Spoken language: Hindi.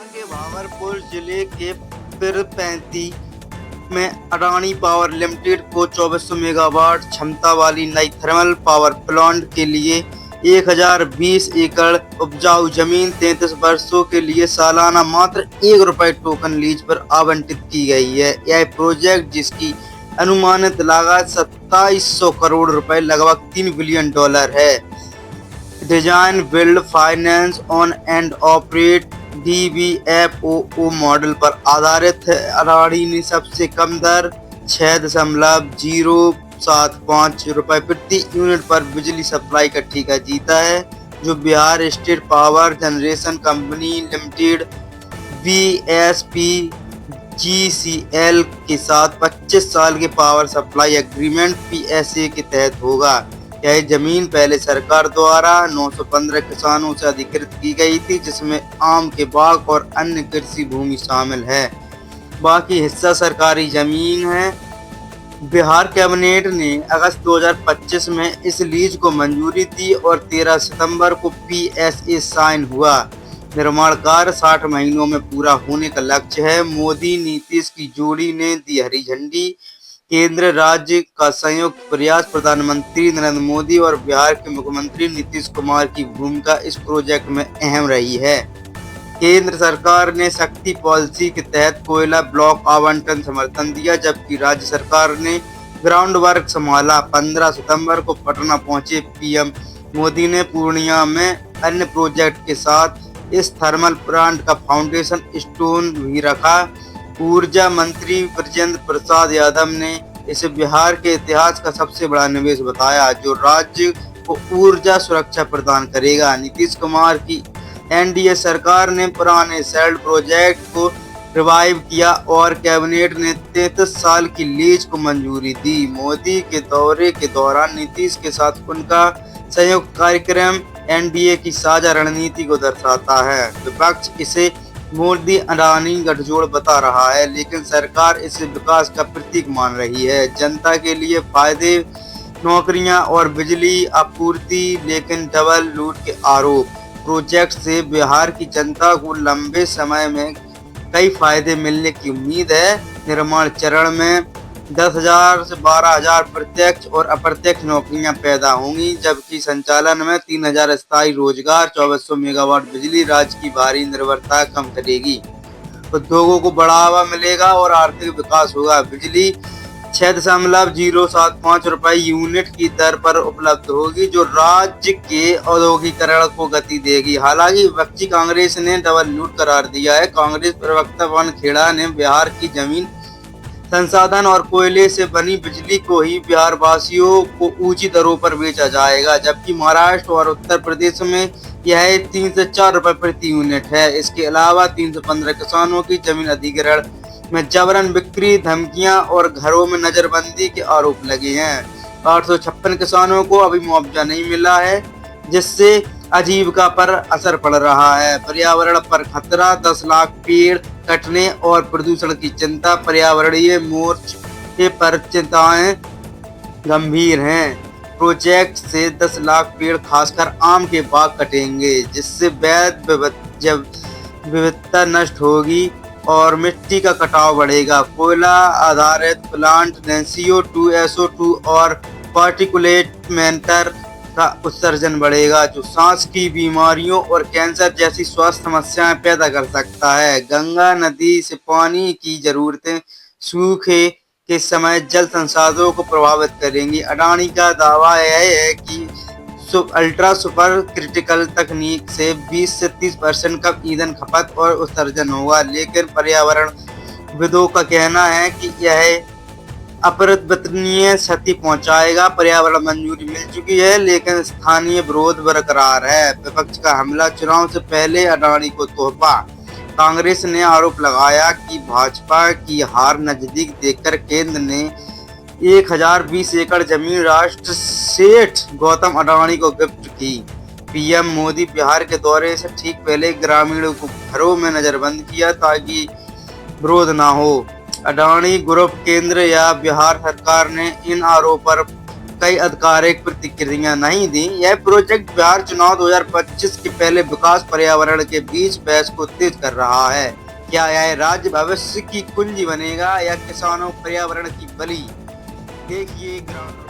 हरियाणा के भागलपुर जिले के पीरपैंती में अडानी पावर लिमिटेड को 2400 मेगावाट क्षमता वाली नई थर्मल पावर प्लांट के लिए 1020 एकड़ उपजाऊ जमीन 33 वर्षों के लिए सालाना मात्र ₹1 टोकन लीज पर आवंटित की गई है। यह प्रोजेक्ट, जिसकी अनुमानित लागत 2700 करोड़ रुपए लगभग $3 बिलियन है, design build finance on and operate DBFOO model पर आधारित है। अडानी ने सबसे कम दर 6.075 रुपए प्रति यूनिट पर बिजली सप्लाई का ठेका जीता है, जो Bihar state power generation company limited BSPGCL के साथ 25 साल के पावर सप्लाई एग्रीमेंट PSA के तहत होगा। यह जमीन पहले सरकार द्वारा 915 किसानों से अधिकृत की गई थी, जिसमें आम के बाग और अन्य कृषि भूमि शामिल है। बाकी हिस्सा सरकारी जमीन है। बिहार कैबिनेट ने अगस्त 2025 में इस लीज को मंजूरी दी और 13 सितंबर को PSA साइन हुआ। निर्माण कार्य 60 महीनों में पूरा होने का लक्ष्य है। मोदी नीतीश की जोड़ी ने दी हरी झंडी। केंद्र राज्य का संयुक्त प्रयास, प्रधानमंत्री नरेंद्र मोदी और बिहार के मुख्यमंत्री नीतीश कुमार की भूमिका इस प्रोजेक्ट में अहम रही है। केंद्र सरकार ने शक्ति पॉलिसी के तहत कोयला ब्लॉक आवंटन समर्थन दिया, जबकि राज्य सरकार ने ग्राउंड वर्क संभाला। 15 सितंबर को पटना पहुंचे PM मोदी ने पूर्णिया में अन्य प्रोजेक्ट के साथ इस थर्मल प्लांट का फाउंडेशन स्टोन भी रखा। ऊर्जा मंत्री ब्रजेंद्र प्रसाद यादव ने इसे बिहार के इतिहास का सबसे बड़ा निवेश बताया, जो राज्य को ऊर्जा सुरक्षा प्रदान करेगा। नीतीश कुमार की NDA सरकार ने पुराने सेल्ड प्रोजेक्ट को रिवाइव किया और कैबिनेट ने 33 साल की लीज को मंजूरी दी। मोदी के दौरे के दौरान नीतीश के साथ उनका संयुक्त कार्यक्रम NDA की साझा रणनीति को दर्शाता है। विपक्ष इसे मोदी अडानी गठजोड़ बता रहा है, लेकिन सरकार इसे विकास का प्रतीक मान रही है। जनता के लिए फायदे, नौकरियां और बिजली आपूर्ति, लेकिन डबल लूट के आरोप। प्रोजेक्ट से बिहार की जनता को लंबे समय में कई फायदे मिलने की उम्मीद है। निर्माण चरण में 10,000 से 12,000 प्रत्यक्ष और अप्रत्यक्ष नौकरियां पैदा होंगी, जबकि संचालन में 3,000 स्थायी रोजगार। 2400 मेगावाट बिजली राज्य की भारी निर्भरता कम करेगी, उद्योगों को बढ़ावा मिलेगा और आर्थिक विकास होगा। बिजली 6.075 रुपए यूनिट की दर पर उपलब्ध होगी, जो राज्य के औद्योगिकरण को गति देगी। हालांकि विपक्षी कांग्रेस ने डबल लूट करार दिया है। कांग्रेस प्रवक्ता पवन खेड़ा ने बिहार की जमीन, संसाधन और कोयले से बनी बिजली को ही बिहार वासियों को ऊंची दरों पर बेचा जाएगा, जबकि महाराष्ट्र और उत्तर प्रदेश में यह 3 से 4 रुपए प्रति यूनिट है। इसके अलावा 315 किसानों की जमीन अधिग्रहण में जबरन बिक्री, धमकियां और घरों में नजरबंदी के आरोप लगे हैं। 856 किसानों को अभी मुआवजा नहीं मिला है, जिससे आजीविका पर असर पड़ रहा है। पर्यावरण पर खतरा, 10 लाख पेड़ कटने और प्रदूषण की चिंता। पर्यावरणीय मोर्चे पर चिंताएं गंभीर हैं। प्रोजेक्ट से 10 लाख पेड़, खासकर आम के बाग कटेंगे, जिससे जैव विविधता नष्ट होगी और मिट्टी का कटाव बढ़ेगा। कोयला आधारित प्लांट ने CO2, SO2 और पार्टिकुलेट मैटर का उत्सर्जन बढ़ेगा, जो सांस की बीमारियों और कैंसर जैसी स्वास्थ्य समस्याएं पैदा कर सकता है। गंगा नदी से पानी की जरूरतें सूखे के समय जल संसाधनों को प्रभावित करेंगी। अडानी का दावा यह है कि अल्ट्रा सुपर क्रिटिकल तकनीक से 20 से 30% कम ईंधन खपत और उत्सर्जन होगा, लेकिन पर्यावरणविदों का कहना है कि यह अपरिवर्तनीय क्षति पहुंचाएगा। पर्यावरण मंजूरी मिल चुकी है, लेकिन स्थानीय विरोध बरकरार है। विपक्ष का हमला, चुनाव से पहले अडानी को तोहफा। कांग्रेस ने आरोप लगाया कि भाजपा की हार नजदीक देखकर केंद्र ने 1020 एकड़ जमीन राष्ट्र सेठ गौतम अडानी को गिफ्ट की। PM मोदी बिहार के दौरे से ठीक पहले ग्रामीणों को घरों में नजरबंद किया, ताकि विरोध न हो। अडानी ग्रुप, केंद्र या बिहार सरकार ने इन आरोपों पर कई आधिकारिक प्रतिक्रिया नहीं दी। यह प्रोजेक्ट बिहार चुनाव 2025 के पहले विकास पर्यावरण के बीच बहस को तेज कर रहा है। क्या यह राज्य भविष्य की कुंजी बनेगा या किसानों पर्यावरण की बलि? देखिए ग्राउंड